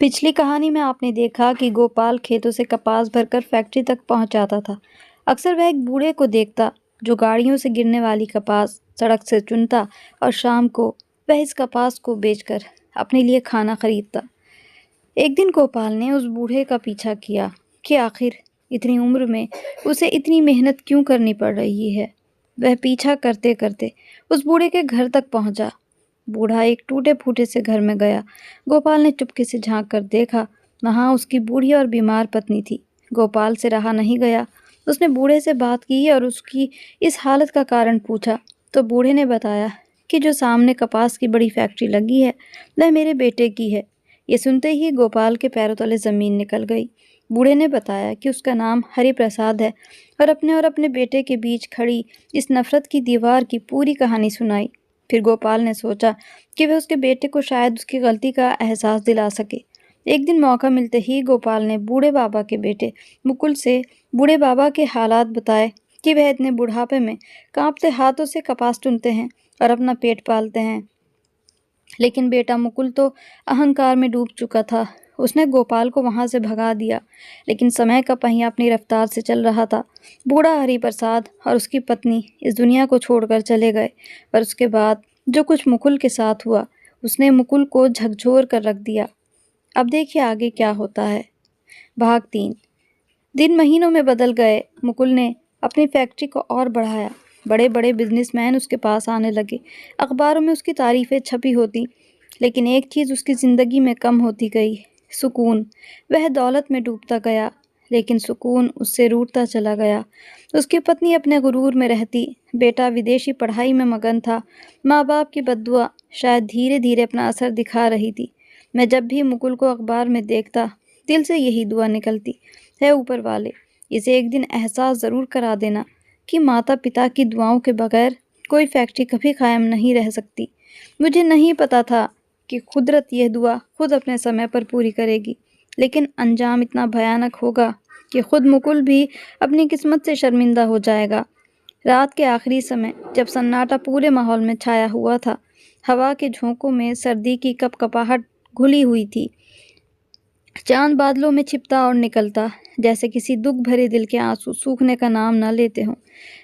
पिछली कहानी में आपने देखा कि गोपाल खेतों से कपास भरकर फैक्ट्री तक पहुंचाता था। अक्सर वह एक बूढ़े को देखता जो गाड़ियों से गिरने वाली कपास सड़क से चुनता और शाम को वह इस कपास को बेचकर अपने लिए खाना खरीदता। एक दिन गोपाल ने उस बूढ़े का पीछा किया कि आखिर इतनी उम्र में उसे इतनी मेहनत क्यों करनी पड़ रही है। वह पीछा करते करते उस बूढ़े के घर तक पहुंचा। बूढ़ा एक टूटे फूटे से घर में गया। गोपाल ने चुपके से झांक कर देखा, वहां उसकी बूढ़ी और बीमार पत्नी थी। गोपाल से रहा नहीं गया। उसने बूढ़े से बात की और उसकी इस हालत का कारण पूछा तो बूढ़े ने बताया कि जो सामने कपास की बड़ी फैक्ट्री लगी है वह मेरे बेटे की है। ये सुनते ही गोपाल के पैरों तले जमीन निकल गई। बूढ़े ने बताया कि उसका नाम हरि प्रसाद है और अपने बेटे के बीच खड़ी इस नफरत की दीवार की पूरी कहानी सुनाई। फिर गोपाल ने सोचा कि वह उसके बेटे को शायद उसकी गलती का एहसास दिला सके। एक दिन मौका मिलते ही गोपाल ने बूढ़े बाबा के बेटे मुकुल से बूढ़े बाबा के हालात बताए कि वह इतने बुढ़ापे में कांपते हाथों से कपास चुनते हैं और अपना पेट पालते हैं। लेकिन बेटा मुकुल तो अहंकार में डूब चुका था। उसने गोपाल को वहां से भगा दिया। लेकिन समय का पहिया अपनी रफ्तार से चल रहा था। बूढ़ा हरिप्रसाद और उसकी पत्नी इस दुनिया को छोड़कर चले गए। पर उसके बाद जो कुछ मुकुल के साथ हुआ उसने मुकुल को झकझोर कर रख दिया। अब देखिए आगे क्या होता है। भाग 3। दिन महीनों में बदल गए। मुकुल ने अपनी फैक्ट्री को और बढ़ाया। बड़े बड़े बिजनेसमैन उसके पास आने लगे। अखबारों में उसकी तारीफें छपी होती। लेकिन एक चीज़ उसकी ज़िंदगी में कम होती गई, सुकून। वह दौलत में डूबता गया लेकिन सुकून उससे रूठता चला गया। उसकी पत्नी अपने गुरूर में रहती। बेटा विदेशी पढ़ाई में मगन था। माँ बाप की बद्दुआ शायद धीरे धीरे अपना असर दिखा रही थी। मैं जब भी मुकुल को अखबार में देखता दिल से यही दुआ निकलती है, ऊपर वाले इसे एक दिन एहसास ज़रूर करा देना कि माता पिता की दुआओं के बगैर कोई फैक्ट्री कभी कायम नहीं रह सकती। मुझे नहीं पता था कि कुदरत यह दुआ खुद अपने समय पर पूरी करेगी, लेकिन अंजाम इतना भयानक होगा कि खुद मुकुल भी अपनी किस्मत से शर्मिंदा हो जाएगा। रात के आखिरी समय जब सन्नाटा पूरे माहौल में छाया हुआ था, हवा के झोंकों में सर्दी की कपकपाहट घुली हुई थी। चांद बादलों में छिपता और निकलता, जैसे किसी दुख भरे दिल के आंसू सूखने का नाम न लेते हों।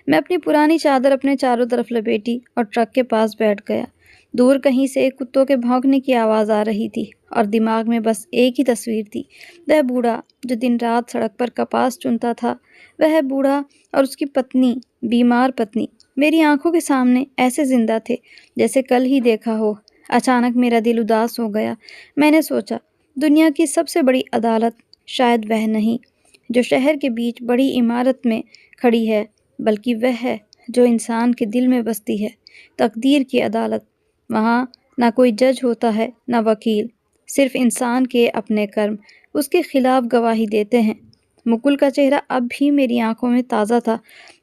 मैं अपनी पुरानी चादर अपने चारों तरफ लपेटी और ट्रक के पास बैठ गया। दूर कहीं से कुत्तों के भौंकने की आवाज़ आ रही थी और दिमाग में बस एक ही तस्वीर थी, वह बूढ़ा जो दिन रात सड़क पर कपास चुनता था। वह बूढ़ा और उसकी पत्नी, बीमार पत्नी, मेरी आंखों के सामने ऐसे जिंदा थे जैसे कल ही देखा हो। अचानक मेरा दिल उदास हो गया। मैंने सोचा, दुनिया की सबसे बड़ी अदालत शायद वह नहीं जो शहर के बीच बड़ी इमारत में खड़ी है, बल्कि वह है जो इंसान के दिल में बसती है। तकदीर की अदालत। वहाँ ना कोई जज होता है, ना वकील। सिर्फ इंसान के अपने कर्म उसके खिलाफ गवाही देते हैं। मुकुल का चेहरा अब भी मेरी आंखों में ताज़ा था।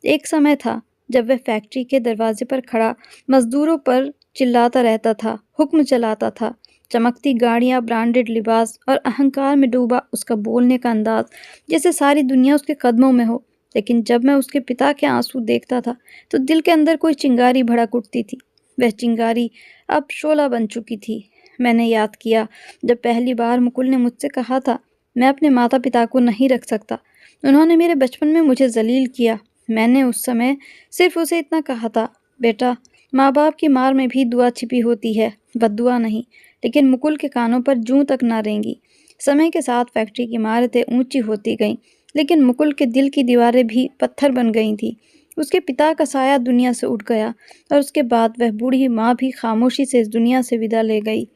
एक समय था जब वह फैक्ट्री के दरवाजे पर खड़ा मजदूरों पर चिल्लाता रहता था, हुक्म चलाता था। चमकती गाड़ियाँ, ब्रांडेड लिबास और अहंकार में डूबा उसका बोलने का अंदाज, जैसे सारी दुनिया उसके कदमों में हो। लेकिन जब मैं उसके पिता के आंसू देखता था तो दिल के अंदर कोई चिंगारी भड़क उठती थी। वह चिंगारी अब शोला बन चुकी थी। मैंने याद किया जब पहली बार मुकुल ने मुझसे कहा था, मैं अपने माता पिता को नहीं रख सकता, उन्होंने मेरे बचपन में मुझे जलील किया। मैंने उस समय सिर्फ उसे इतना कहा था, बेटा, माँ बाप की मार में भी दुआ छिपी होती है, बद्दुआ नहीं। लेकिन मुकुल के कानों पर जूं तक ना रेंगी। समय के साथ फैक्ट्री की इमारतें ऊंची होती गईं, लेकिन मुकुल के दिल की दीवारें भी पत्थर बन गई थी। उसके पिता का साया दुनिया से उठ गया और उसके बाद वह बूढ़ी माँ भी खामोशी से इस दुनिया से विदा ले गई।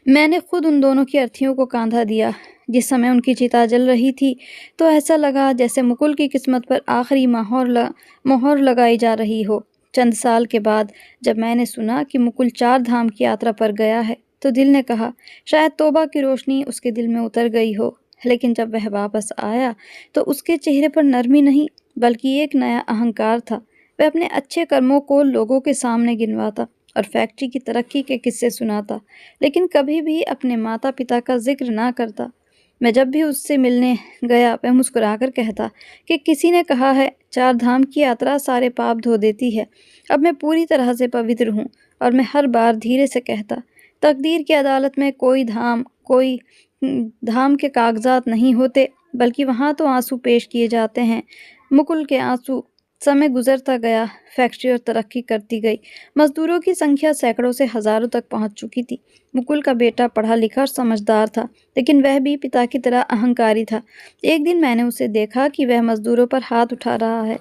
मैंने खुद उन दोनों की अर्थियों को कांधा दिया। जिस समय उनकी चिता जल रही थी तो ऐसा लगा जैसे मुकुल की किस्मत पर आखिरी मोहर लगाई जा रही हो। चंद साल के बाद जब मैंने सुना कि मुकुल 4 धाम की यात्रा पर गया है तो दिल ने कहा, शायद तौबा की रोशनी उसके दिल में उतर गई हो। लेकिन जब वह वापस आया तो उसके चेहरे पर नरमी नहीं बल्कि एक नया अहंकार था। वह अपने अच्छे कर्मों को लोगों के सामने गिनवाता और फैक्ट्री की तरक्की के किस्से सुनाता, लेकिन कभी भी अपने माता पिता का जिक्र ना करता। मैं जब भी उससे मिलने गया वह मुस्कुराकर कहता कि किसी ने कहा है 4 धाम की यात्रा सारे पाप धो देती है। अब मैं पूरी तरह से पवित्र हूँ और मैं हर बार धीरे से कहता, तकदीर की अदालत में कोई धाम के कागजात नहीं होते, बल्कि वहाँ तो आंसू पेश किए जाते हैं। मुकुल के आंसू। समय गुजरता गया, फैक्ट्री और तरक्की करती गई। मजदूरों की संख्या सैकड़ों से हजारों तक पहुंच चुकी थी। मुकुल का बेटा पढ़ा लिखा और समझदार था, लेकिन वह भी पिता की तरह अहंकारी था। एक दिन मैंने उसे देखा कि वह मजदूरों पर हाथ उठा रहा है।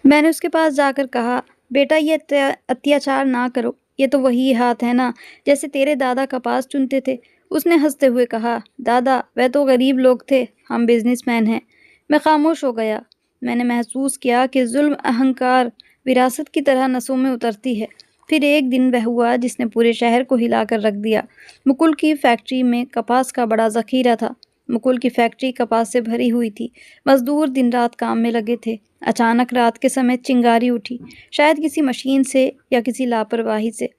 मैंने उसके पास जाकर कहा, बेटा ये अत्याचार ना करो, ये तो वही हाथ है ना जैसे तेरे दादा कपास चुनते थे। उसने हंसते हुए कहा, दादा वह तो गरीब लोग थे, हम बिजनेसमैन हैं। मैं खामोश हो गया। मैंने महसूस किया कि जुल्म अहंकार विरासत की तरह नसों में उतरती है। फिर एक दिन वह हुआ जिसने पूरे शहर को हिलाकर रख दिया। मुकुल की फैक्ट्री में कपास का बड़ा जखीरा था। मुकुल की फैक्ट्री कपास से भरी हुई थी। मजदूर दिन रात काम में लगे थे। अचानक रात के समय चिंगारी उठी, शायद किसी मशीन से या किसी लापरवाही से,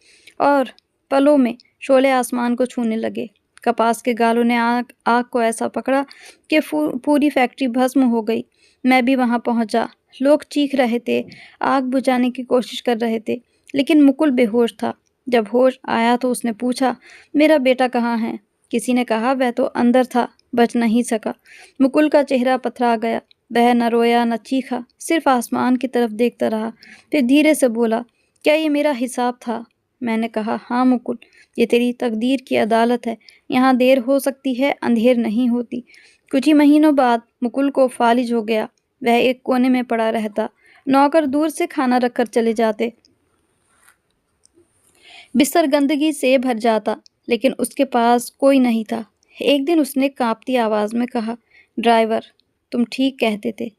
और पलों में शोले आसमान को छूने लगे। कपास के गालों ने आग को ऐसा पकड़ा कि पूरी फैक्ट्री भस्म हो गई। मैं भी वहां पहुंचा। लोग चीख रहे थे, आग बुझाने की कोशिश कर रहे थे, लेकिन मुकुल बेहोश था। जब होश आया तो उसने पूछा, मेरा बेटा कहाँ है? किसी ने कहा, वह तो अंदर था, बच नहीं सका। मुकुल का चेहरा पथरा गया। वह न रोया न चीखा, सिर्फ आसमान की तरफ देखता रहा। फिर धीरे से बोला, क्या ये मेरा हिसाब था? मैंने कहा, हाँ मुकुल, ये तेरी तकदीर की अदालत है। यहाँ देर हो सकती है, अंधेर नहीं होती। कुछ ही महीनों बाद मुकुल को फालिज हो गया। वह एक कोने में पड़ा रहता। नौकर दूर से खाना रखकर चले जाते। बिस्तर गंदगी से भर जाता, लेकिन उसके पास कोई नहीं था। एक दिन उसने कांपती आवाज में कहा, ड्राइवर, तुम ठीक कहते थे।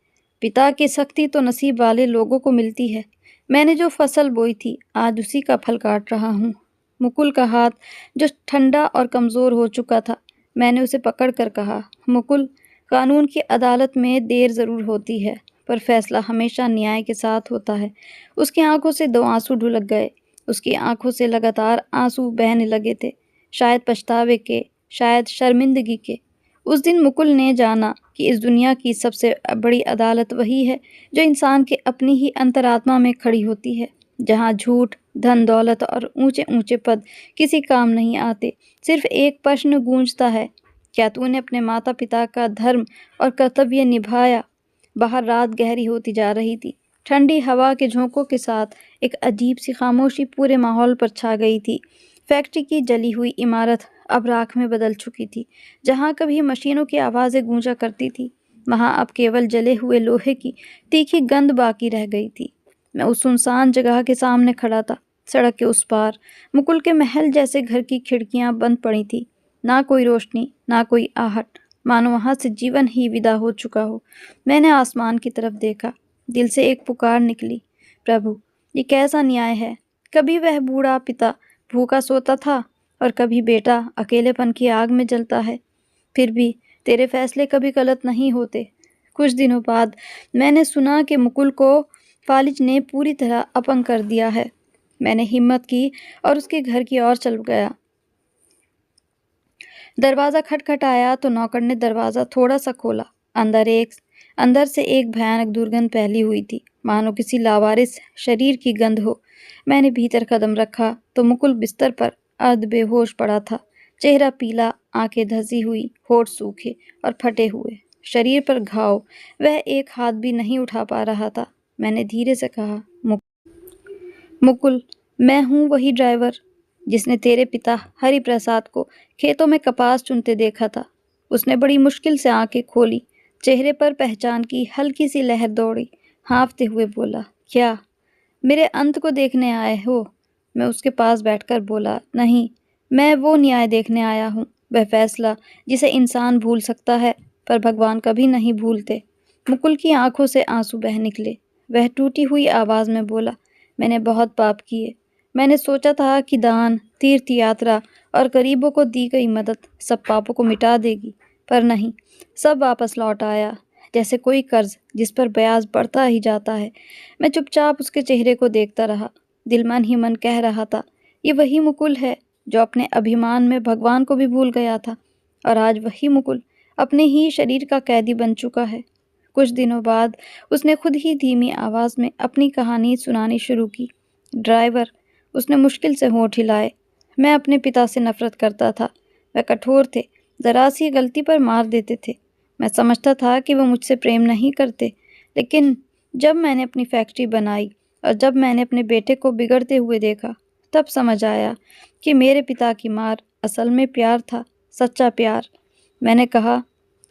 पिता की सख्ती तो नसीब वाले लोगों को मिलती है। मैंने जो फसल बोई थी, आज उसी का फल काट रहा हूँ। मुकुल का हाथ जो ठंडा और कमज़ोर हो चुका था, मैंने उसे पकड़ कर कहा, मुकुल, कानून की अदालत में देर ज़रूर होती है, पर फैसला हमेशा न्याय के साथ होता है। उसकी आंखों से 2 आंसू ढुलक गए। उसकी आंखों से लगातार आंसू बहने लगे थे, शायद पछतावे के, शायद शर्मिंदगी के। उस दिन मुकुल ने जाना कि इस दुनिया की सबसे बड़ी अदालत वही है जो इंसान के अपनी ही अंतरात्मा में खड़ी होती है, जहाँ झूठ, धन दौलत और ऊंचे ऊंचे पद किसी काम नहीं आते। सिर्फ एक प्रश्न गूंजता है, क्या तूने अपने माता पिता का धर्म और कर्तव्य निभाया? बाहर रात गहरी होती जा रही थी। ठंडी हवा के झोंकों के साथ एक अजीब सी खामोशी पूरे माहौल पर छा गई थी। फैक्ट्री की जली हुई इमारत अब राख में बदल चुकी थी। जहाँ कभी मशीनों की आवाज़ें गूंजा करती थी, वहाँ अब केवल जले हुए लोहे की तीखी गंध बाकी रह गई थी। मैं उस सुनसान जगह के सामने खड़ा था। सड़क के उस पार मुकुल के महल जैसे घर की खिड़कियां बंद पड़ी थी। ना कोई रोशनी, ना कोई आहट, मानो वहां से जीवन ही विदा हो चुका हो। मैंने आसमान की तरफ देखा। दिल से एक पुकार निकली, प्रभु, ये कैसा न्याय है? कभी वह बूढ़ा पिता भूखा सोता था और कभी बेटा अकेलेपन की आग में जलता है। फिर भी तेरे फैसले कभी गलत नहीं होते। कुछ दिनों बाद मैंने सुना कि मुकुल को फालिज ने पूरी तरह अपंग कर दिया है। मैंने हिम्मत की और उसके घर की ओर चल गया। दरवाज़ा खटखटाया तो नौकर ने दरवाज़ा थोड़ा सा खोला। अंदर से एक भयानक दुर्गंध फैली हुई थी, मानो किसी लावारिस शरीर की गंध हो। मैंने भीतर कदम रखा तो मुकुल बिस्तर पर अर्ध बेहोश पड़ा था। चेहरा पीला, आंखें धसी हुई, होठ सूखे और फटे हुए, शरीर पर घाव। वह एक हाथ भी नहीं उठा पा रहा था। मैंने धीरे से कहा, मुकुल, मैं हूँ वही ड्राइवर जिसने तेरे पिता हरिप्रसाद को खेतों में कपास चुनते देखा था। उसने बड़ी मुश्किल से आंखें खोली। चेहरे पर पहचान की हल्की सी लहर दौड़ी। हाँफते हुए बोला, क्या मेरे अंत को देखने आए हो? मैं उसके पास बैठकर बोला, नहीं, मैं वो न्याय देखने आया हूँ, वह फैसला जिसे इंसान भूल सकता है पर भगवान कभी नहीं भूलते। मुकुल की आंखों से आंसू बह निकले। वह टूटी हुई आवाज़ में बोला, मैंने बहुत पाप किए। मैंने सोचा था कि दान, तीर्थ यात्रा और गरीबों को दी गई मदद सब पापों को मिटा देगी, पर नहीं, सब वापस लौट आया, जैसे कोई कर्ज जिस पर ब्याज बढ़ता ही जाता है। मैं चुपचाप उसके चेहरे को देखता रहा। दिल मन ही मन कह रहा था, ये वही मुकुल है जो अपने अभिमान में भगवान को भी भूल गया था, और आज वही मुकुल अपने ही शरीर का कैदी बन चुका है। कुछ दिनों बाद उसने खुद ही धीमी आवाज़ में अपनी कहानी सुनानी शुरू की। ड्राइवर, उसने मुश्किल से होंठ हिलाए, मैं अपने पिता से नफरत करता था। वह कठोर थे, ज़रा सी गलती पर मार देते थे। मैं समझता था कि वो मुझसे प्रेम नहीं करते, लेकिन जब मैंने अपनी फैक्ट्री बनाई और जब मैंने अपने बेटे को बिगड़ते हुए देखा, तब समझ आया कि मेरे पिता की मार असल में प्यार था, सच्चा प्यार। मैंने कहा,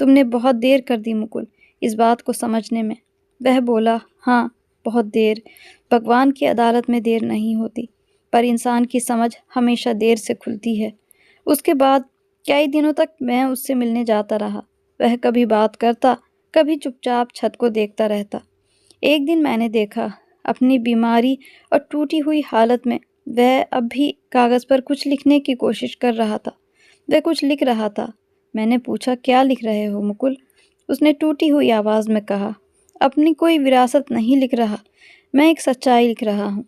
तुमने बहुत देर कर दी मुकुल इस बात को समझने में। वह बोला, हाँ, बहुत देर। भगवान की अदालत में देर नहीं होती, पर इंसान की समझ हमेशा देर से खुलती है। उसके बाद कई दिनों तक मैं उससे मिलने जाता रहा। वह कभी बात करता, कभी चुपचाप छत को देखता रहता। एक दिन मैंने देखा, अपनी बीमारी और टूटी हुई हालत में वह अब भी कागज़ पर कुछ लिखने की कोशिश कर रहा था। वह कुछ लिख रहा था। मैंने पूछा, क्या लिख रहे हो मुकुल? उसने टूटी हुई आवाज़ में कहा, अपनी कोई विरासत नहीं लिख रहा, मैं एक सच्चाई लिख रहा हूँ।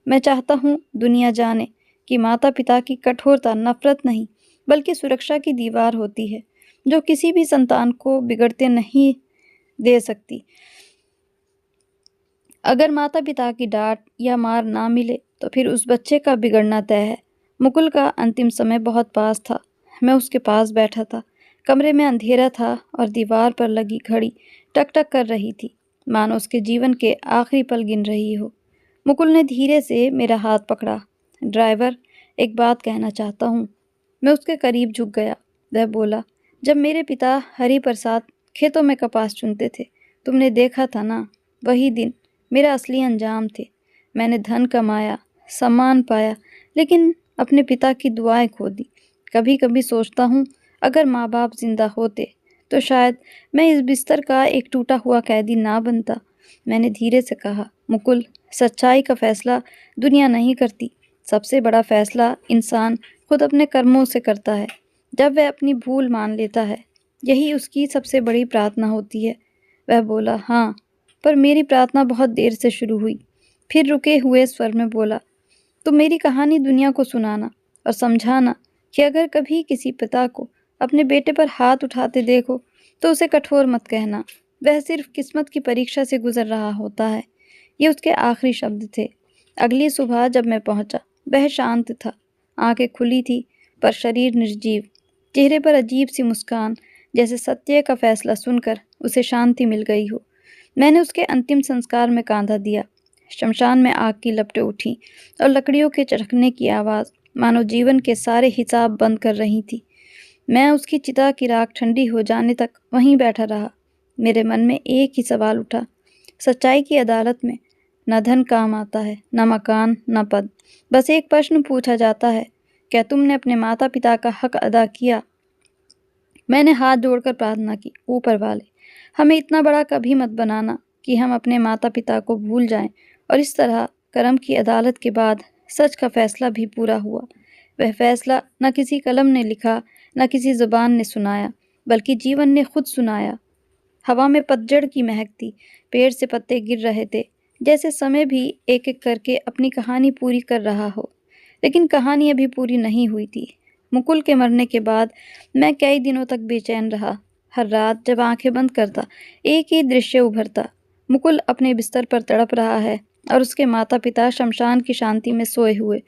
मैं चाहता हूँ दुनिया जाने कि माता पिता की कठोरता नफरत नहीं, बल्कि सुरक्षा की दीवार होती है, जो किसी भी संतान को बिगड़ते नहीं दे सकती। अगर माता पिता की डांट या मार ना मिले तो फिर उस बच्चे का बिगड़ना तय है। मुकुल का अंतिम समय बहुत पास था। मैं उसके पास बैठा था। कमरे में अंधेरा था और दीवार पर लगी घड़ी टक टक कर रही थी, मानो उसके जीवन के आखिरी पल गिन रही हो। मुकुल ने धीरे से मेरा हाथ पकड़ा। ड्राइवर, एक बात कहना चाहता हूँ। मैं उसके करीब झुक गया। वह बोला, जब मेरे पिता हरि प्रसाद खेतों में कपास चुनते थे, तुमने देखा था ना, वही दिन मेरा असली अंजाम थे। मैंने धन कमाया, सम्मान पाया, लेकिन अपने पिता की दुआएं खो दी। कभी कभी सोचता हूँ, अगर माँ बाप जिंदा होते तो शायद मैं इस बिस्तर का एक टूटा हुआ कैदी ना बनता। मैंने धीरे से कहा, मुकुल, सच्चाई का फैसला दुनिया नहीं करती। सबसे बड़ा फैसला इंसान खुद अपने कर्मों से करता है। जब वह अपनी भूल मान लेता है, यही उसकी सबसे बड़ी प्रार्थना होती है। वह बोला, हाँ, पर मेरी प्रार्थना बहुत देर से शुरू हुई। फिर रुके हुए स्वर में बोला, तो मेरी कहानी दुनिया को सुनाना और समझाना कि अगर कभी किसी पिता को अपने बेटे पर हाथ उठाते देखो तो उसे कठोर मत कहना। वह सिर्फ किस्मत की परीक्षा से गुजर रहा होता है। ये उसके आखिरी शब्द थे। अगली सुबह जब मैं पहुंचा, वह शांत था। आंखें खुली थी, पर शरीर निर्जीव। चेहरे पर अजीब सी मुस्कान, जैसे सत्य का फैसला सुनकर उसे शांति मिल गई हो। मैंने उसके अंतिम संस्कार में कांधा दिया। शमशान में आग की लपटें उठीं और लकड़ियों के चरखने की आवाज़ मानो जीवन के सारे हिसाब बंद कर रही थी। मैं उसकी चिता की राख ठंडी हो जाने तक वहीं बैठा रहा। मेरे मन में एक ही सवाल उठा, सच्चाई की अदालत में न धन काम आता है, न मकान, न पद। बस एक प्रश्न पूछा जाता है, क्या तुमने अपने माता पिता का हक अदा किया? मैंने हाथ जोड़कर प्रार्थना की, ऊपर वाले, हमें इतना बड़ा कभी मत बनाना कि हम अपने माता पिता को भूल जाएं। और इस तरह कर्म की अदालत के बाद सच का फैसला भी पूरा हुआ। वह फैसला न किसी कलम ने लिखा, न किसी जुबान ने सुनाया, बल्कि जीवन ने खुद सुनाया। हवा में पतझड़ की महक थी, पेड़ से पत्ते गिर रहे थे, जैसे समय भी एक एक करके अपनी कहानी पूरी कर रहा हो। लेकिन कहानी अभी पूरी नहीं हुई थी। मुकुल के मरने के बाद मैं कई दिनों तक बेचैन रहा। हर रात जब आंखें बंद करता, एक ही दृश्य उभरता। मुकुल अपने बिस्तर पर तड़प रहा है और उसके माता पिता शमशान की शांति में सोए हुए।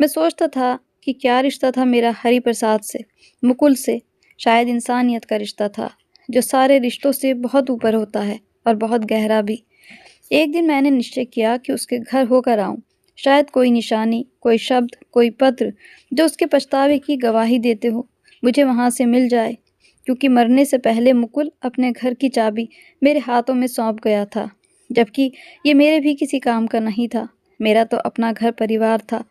मैं सोचता था कि क्या रिश्ता था मेरा हरि प्रसाद से, मुकुल से। शायद इंसानियत का रिश्ता था, जो सारे रिश्तों से बहुत ऊपर होता है और बहुत गहरा भी। एक दिन मैंने निश्चय किया कि उसके घर होकर आऊं। शायद कोई निशानी, कोई शब्द, कोई पत्र जो उसके पछतावे की गवाही देते हो, मुझे वहां से मिल जाए। क्योंकि मरने से पहले मुकुल अपने घर की चाबी मेरे हाथों में सौंप गया था, जबकि ये मेरे भी किसी काम का नहीं था। मेरा तो अपना घर परिवार था।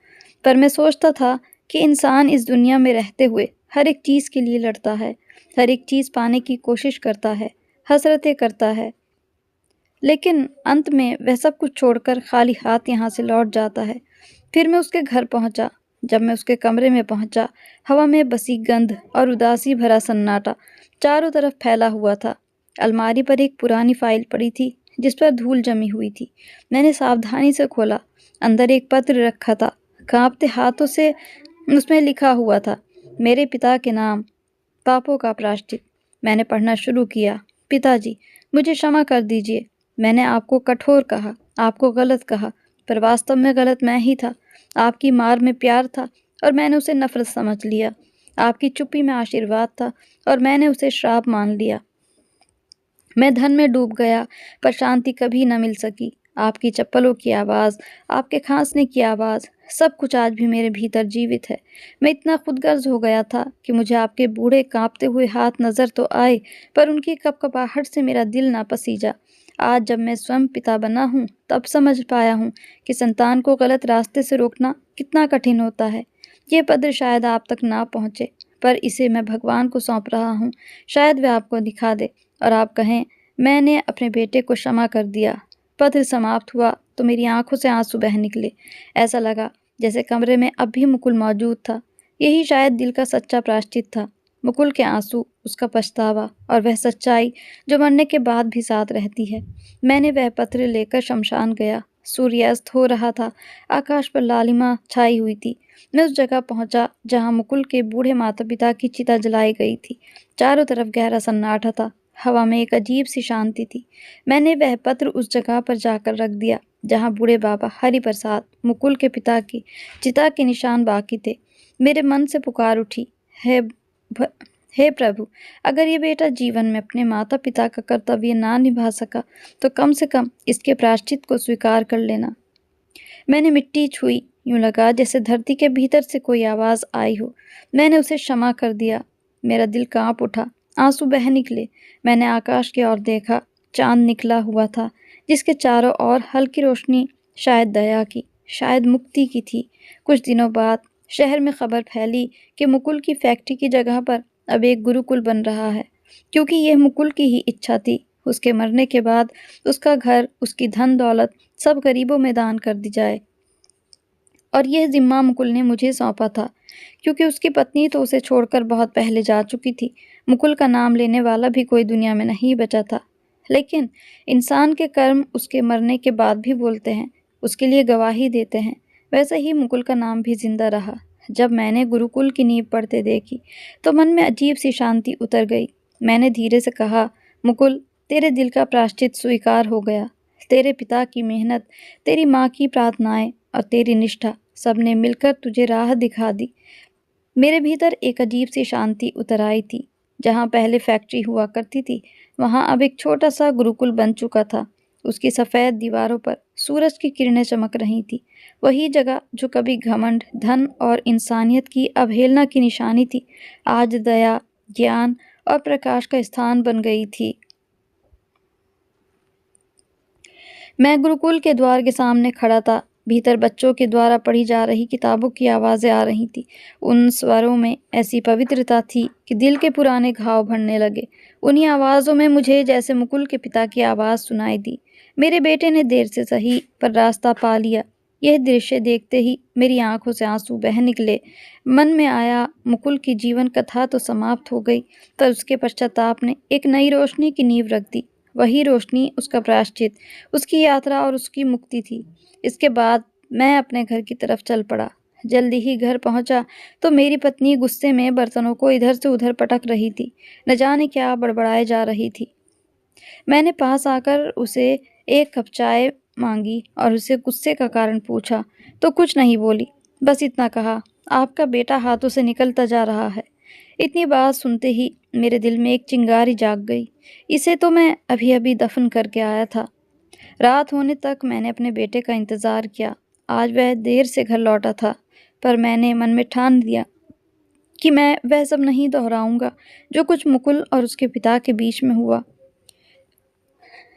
पर मैं सोचता था कि इंसान इस दुनिया में रहते हुए हर एक चीज़ के लिए लड़ता है, हर एक चीज़ पाने की कोशिश करता है, हसरतें करता है, लेकिन अंत में वह सब कुछ छोड़कर खाली हाथ यहाँ से लौट जाता है। फिर मैं उसके घर पहुँचा। जब मैं उसके कमरे में पहुँचा, हवा में बसी गंध और उदासी भरा सन्नाटा चारों तरफ फैला हुआ था। अलमारी पर एक पुरानी फाइल पड़ी थी, जिस पर धूल जमी हुई थी। मैंने सावधानी से खोला। अंदर एक पत्र रखा था, कांपते हाथों से उसमें लिखा हुआ था, मेरे पिता के नाम, पापों का प्रायश्चित। मैंने पढ़ना शुरू किया। पिताजी, मुझे क्षमा कर दीजिए। मैंने आपको कठोर कहा, आपको गलत कहा, पर वास्तव में गलत मैं ही था। आपकी मार में प्यार था और मैंने उसे नफरत समझ लिया। आपकी चुप्पी में आशीर्वाद था और मैंने उसे श्राप मान लिया। मैं धन में डूब गया, पर शांति कभी न मिल सकी। आपकी चप्पलों की आवाज़, आपके खांसने की आवाज़, सब कुछ आज भी मेरे भीतर जीवित है। मैं इतना खुदगर्ज हो गया था कि मुझे आपके बूढ़े कांपते हुए हाथ नज़र तो आए, पर उनकी कपकपाहट से मेरा दिल ना पसीजा। आज जब मैं स्वयं पिता बना हूँ, तब समझ पाया हूँ कि संतान को गलत रास्ते से रोकना कितना कठिन होता है। ये पत्र शायद आप तक ना पहुँचे, पर इसे मैं भगवान को सौंप रहा हूँ। शायद वह आपको दिखा दे और आप कहें, मैंने अपने बेटे को क्षमा कर दिया। पत्र समाप्त हुआ तो मेरी आंखों से आंसू बह निकले। ऐसा लगा जैसे कमरे में अब भी मुकुल मौजूद था। यही शायद दिल का सच्चा प्रायश्चित था। मुकुल के आंसू, उसका पछतावा और वह सच्चाई जो मरने के बाद भी साथ रहती है। मैंने वह पत्र लेकर शमशान गया। सूर्यास्त हो रहा था, आकाश पर लालिमा छाई हुई थी। मैं उस जगह पहुंचा जहां मुकुल के बूढ़े माता पिता की चिता जलाई गई थी। चारों तरफ गहरा सन्नाटा था, हवा में एक अजीब सी शांति थी। मैंने वह पत्र उस जगह पर जाकर रख दिया जहां बूढ़े बाबा हरि प्रसाद, मुकुल के पिता की चिता के निशान बाकी थे। मेरे मन से पुकार उठी, हे भ- हे प्रभु, अगर ये बेटा जीवन में अपने माता पिता का कर्तव्य ना निभा सका तो कम से कम इसके प्रायश्चित को स्वीकार कर लेना। मैंने मिट्टी छुई, यूं लगा जैसे धरती के भीतर से कोई आवाज़ आई हो। मैंने उसे क्षमा कर दिया। मेरा दिल कांप उठा, आंसू बह निकले। मैंने आकाश की ओर देखा। चांद निकला हुआ था, जिसके चारों ओर हल्की रोशनी, शायद दया की, शायद मुक्ति की थी। कुछ दिनों बाद शहर में खबर फैली कि मुकुल की फैक्ट्री की जगह पर अब एक गुरुकुल बन रहा है, क्योंकि यह मुकुल की ही इच्छा थी। उसके मरने के बाद उसका घर, उसकी धन दौलत सब गरीबों में दान कर दी जाए। और यह जिम्मा मुकुल ने मुझे सौंपा था, क्योंकि उसकी पत्नी तो उसे छोड़कर बहुत पहले जा चुकी थी। मुकुल का नाम लेने वाला भी कोई दुनिया में नहीं बचा था। लेकिन इंसान के कर्म उसके मरने के बाद भी बोलते हैं, उसके लिए गवाही देते हैं। वैसे ही मुकुल का नाम भी जिंदा रहा। जब मैंने गुरुकुल की नींव पड़ते देखी तो मन में अजीब सी शांति उतर गई। मैंने धीरे से कहा, मुकुल, तेरे दिल का प्रायश्चित स्वीकार हो गया। तेरे पिता की मेहनत, तेरी माँ की प्रार्थनाएं और तेरी निष्ठा, सबने मिलकर तुझे राह दिखा दी। मेरे भीतर एक अजीब सी शांति उतर आई थी। जहाँ पहले फैक्ट्री हुआ करती थी, वहाँ अब एक छोटा सा गुरुकुल बन चुका था। उसकी सफ़ेद दीवारों पर सूरज की किरणें चमक रही थी। वही जगह जो कभी घमंड, धन और इंसानियत की अवहेलना की निशानी थी, आज दया, ज्ञान और प्रकाश का स्थान बन गई थी। मैं गुरुकुल के द्वार के सामने खड़ा था। भीतर बच्चों के द्वारा पढ़ी जा रही किताबों की आवाज़ें आ रही थीं। उन स्वरों में ऐसी पवित्रता थी कि दिल के पुराने घाव भरने लगे। उन्हीं आवाज़ों में मुझे जैसे मुकुल के पिता की आवाज़ सुनाई दी, मेरे बेटे ने देर से सही पर रास्ता पा लिया। यह दृश्य देखते ही मेरी आंखों से आंसू बह निकले। मन में आया, मुकुल की जीवन कथा तो समाप्त हो गई, पर उसके पश्चाताप ने एक नई रोशनी की नींव रख दी। वही रोशनी उसका प्रायश्चित, उसकी यात्रा और उसकी मुक्ति थी। इसके बाद मैं अपने घर की तरफ चल पड़ा। जल्दी ही घर पहुंचा तो मेरी पत्नी गुस्से में बर्तनों को इधर से उधर पटक रही थी, न जाने क्या बड़बड़ाए जा रही थी। मैंने पास आकर उसे एक कप चाय मांगी और उसे गुस्से का कारण पूछा तो कुछ नहीं बोली। बस इतना कहा, आपका बेटा हाथों से निकलता जा रहा है। इतनी बात सुनते ही मेरे दिल में एक चिंगारी जाग गई। इसे तो मैं अभी अभी दफन करके आया था। रात होने तक मैंने अपने बेटे का इंतज़ार किया। आज वह देर से घर लौटा था, पर मैंने मन में ठान लिया कि मैं वह सब नहीं दोहराऊंगा जो कुछ मुकुल और उसके पिता के बीच में हुआ।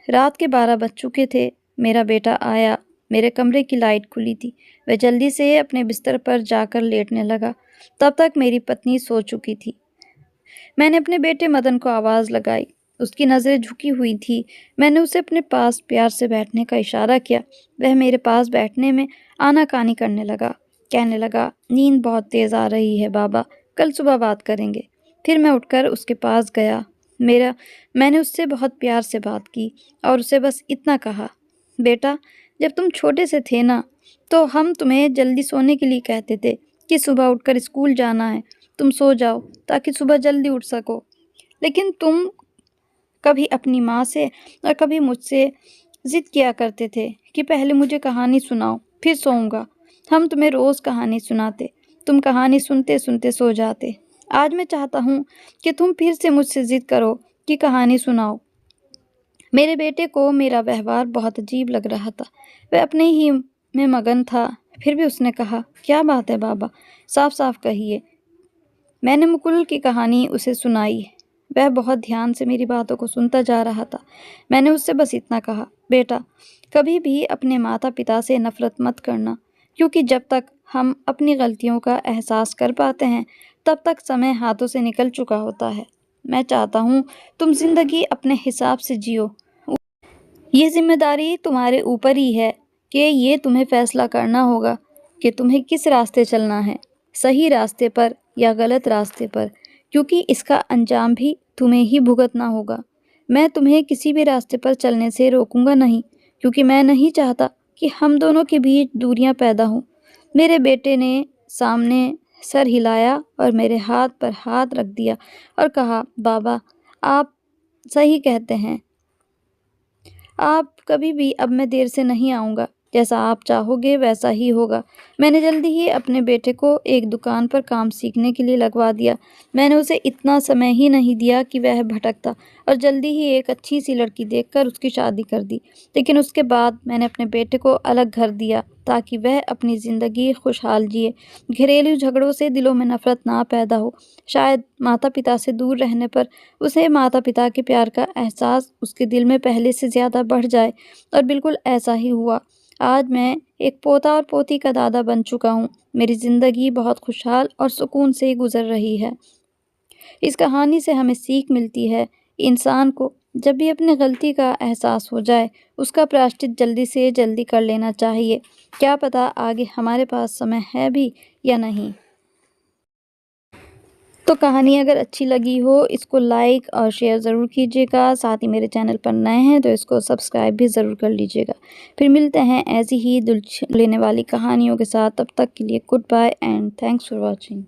रात के 12 बज चुके थे। मेरा बेटा आया। मेरे कमरे की लाइट खुली थी। वह जल्दी से अपने बिस्तर पर जाकर लेटने लगा। तब तक मेरी पत्नी सो चुकी थी। मैंने अपने बेटे मदन को आवाज़ लगाई। उसकी नज़रें झुकी हुई थी। मैंने उसे अपने पास प्यार से बैठने का इशारा किया। वह मेरे पास बैठने में आनाकानी करने लगा। कहने लगा, नींद बहुत तेज़ आ रही है बाबा, कल सुबह बात करेंगे। फिर मैं उठकर उसके पास गया। मैंने उससे बहुत प्यार से बात की और उसे बस इतना कहा, बेटा, जब तुम छोटे से थे ना, तो हम तुम्हें जल्दी सोने के लिए कहते थे कि सुबह उठकर स्कूल जाना है, तुम सो जाओ ताकि सुबह जल्दी उठ सको। लेकिन तुम कभी अपनी माँ से और कभी मुझसे ज़िद किया करते थे कि पहले मुझे कहानी सुनाओ, फिर सोऊंगा। हम तुम्हें रोज़ कहानी सुनाते। तुम कहानी सुनते सुनते सो जाते। आज मैं चाहता हूँ कि तुम फिर से मुझसे जिद करो कि कहानी सुनाओ। मेरे बेटे को मेरा व्यवहार बहुत अजीब लग रहा था। वह अपने ही में मगन था। फिर भी उसने कहा, क्या बात है बाबा, साफ साफ कहिए। मैंने मुकुल की कहानी उसे सुनाई। वह बहुत ध्यान से मेरी बातों को सुनता जा रहा था। मैंने उससे बस इतना कहा, बेटा, कभी भी अपने माता पिता से नफरत मत करना, क्योंकि जब तक हम अपनी गलतियों का एहसास कर पाते हैं तब तक समय हाथों से निकल चुका होता है। मैं चाहता हूँ तुम जिंदगी अपने हिसाब से जियो। ये जिम्मेदारी तुम्हारे ऊपर ही है कि ये तुम्हें फैसला करना होगा कि तुम्हें किस रास्ते चलना है, सही रास्ते पर या गलत रास्ते पर, क्योंकि इसका अंजाम भी तुम्हें ही भुगतना होगा। मैं तुम्हें किसी भी रास्ते पर चलने से रोकूंगा नहीं, क्योंकि मैं नहीं चाहता कि हम दोनों के बीच दूरियां पैदा हों। मेरे बेटे ने सामने सर हिलाया और मेरे हाथ पर हाथ रख दिया और कहा, बाबा, आप सही कहते हैं। आप कभी भी अब मैं देर से नहीं आऊँगा। जैसा आप चाहोगे वैसा ही होगा। मैंने जल्दी ही अपने बेटे को एक दुकान पर काम सीखने के लिए लगवा दिया। मैंने उसे इतना समय ही नहीं दिया कि वह भटकता, और जल्दी ही एक अच्छी सी लड़की देखकर उसकी शादी कर दी। लेकिन उसके बाद मैंने अपने बेटे को अलग घर दिया ताकि वह अपनी ज़िंदगी खुशहाल जिए। घरेलू झगड़ों से दिलों में नफ़रत ना पैदा हो। शायद माता पिता से दूर रहने पर उसे माता पिता के प्यार का एहसास उसके दिल में पहले से ज़्यादा बढ़ जाए, और बिल्कुल ऐसा ही हुआ। आज मैं एक पोता और पोती का दादा बन चुका हूँ। मेरी ज़िंदगी बहुत खुशहाल और सुकून से गुजर रही है। इस कहानी से हमें सीख मिलती है, इंसान को जब भी अपनी गलती का एहसास हो जाए उसका प्रायश्चित जल्दी से जल्दी कर लेना चाहिए। क्या पता आगे हमारे पास समय है भी या नहीं। तो कहानी अगर अच्छी लगी हो, इसको लाइक और शेयर ज़रूर कीजिएगा। साथ ही मेरे चैनल पर नए हैं तो इसको सब्सक्राइब भी ज़रूर कर लीजिएगा। फिर मिलते हैं ऐसी ही दिल लेने वाली कहानियों के साथ। तब तक के लिए goodbye and thanks for watching.